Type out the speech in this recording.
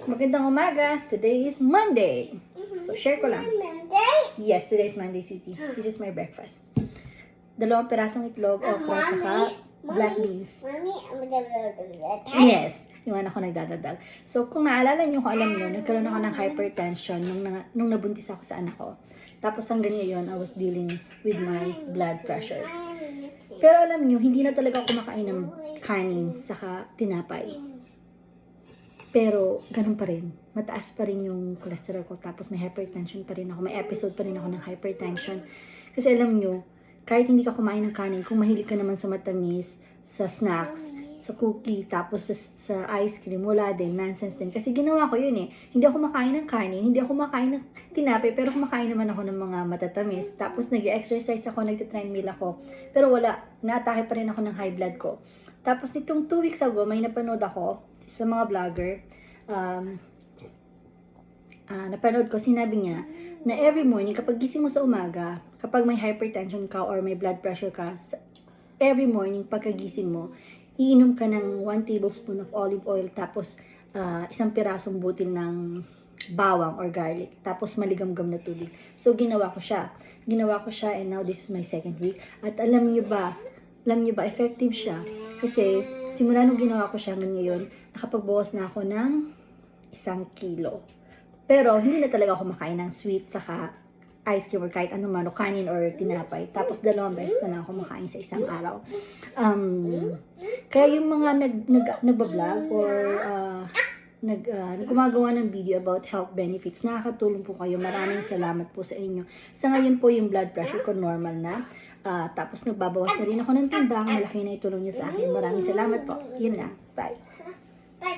Magandang umaga. Today is Monday. So, share ko lang. Monday? Yes, today is Monday, sweetie. This is my breakfast. 2 pirasong itlog, okra, saka black beans. Mommy, Yes, yung anak ko nagdadadal. So, kung naalala nyo, kung alam nyo, nagkaroon ako ng hypertension nung nabuntis ako sa anak ko. Tapos hanggang ngayon, I was dealing with my blood pressure. Pero alam nyo, hindi na talaga ako kumakain ng kanin saka tinapay. Pero, ganun pa rin. Mataas pa rin yung cholesterol ko. Tapos may hypertension pa rin ako. May episode pa rin ako ng hypertension. Kasi alam nyo, kahit hindi ka kumain ng kanin, kung mahilig ka naman sa matamis, sa snacks, sa cookie, tapos sa ice cream, wala din, nonsense din. Kasi ginawa ko yun eh. Hindi ako makain ng kanin, hindi ako makain ng tinapay, pero kumakain naman ako ng mga matatamis. Tapos nag-exercise ako, nag-treadmill ako. Pero wala, naatake pa rin ako ng high blood ko. Tapos nitong 2 weeks ago, may napanood ako sa mga vlogger. Napanood ko, sinabi niya, na every morning, kapag gising mo sa umaga, kapag may hypertension ka or may blood pressure ka, every morning, pagkagising mo, iinom ka ng 1 tablespoon of olive oil, tapos 1 pirasong butil ng bawang or garlic, tapos maligam-gam na tubig. So, ginawa ko siya, and now this is my 2nd week. At alam niyo ba, effective siya. Kasi, simula nung ginawa ko siya ngayon, nakapagbawas na ako ng 1 kilo. Pero, hindi na talaga ako makain ng sweet, saka ice cream or kahit ano man, o kanin or tinapay. Tapos, 2 beses na lang ako makain sa isang araw. Kaya yung mga nagbablog or gumagawa ng video about health benefits, nakakatulong po kayo. Maraming salamat po sa inyo. Sa ngayon po, yung blood pressure ko normal na. Tapos, nagbabawas na rin ako ng timbang. Malaki na itulong niyo sa akin. Maraming salamat po. Yun lang. Bye. Bye-bye.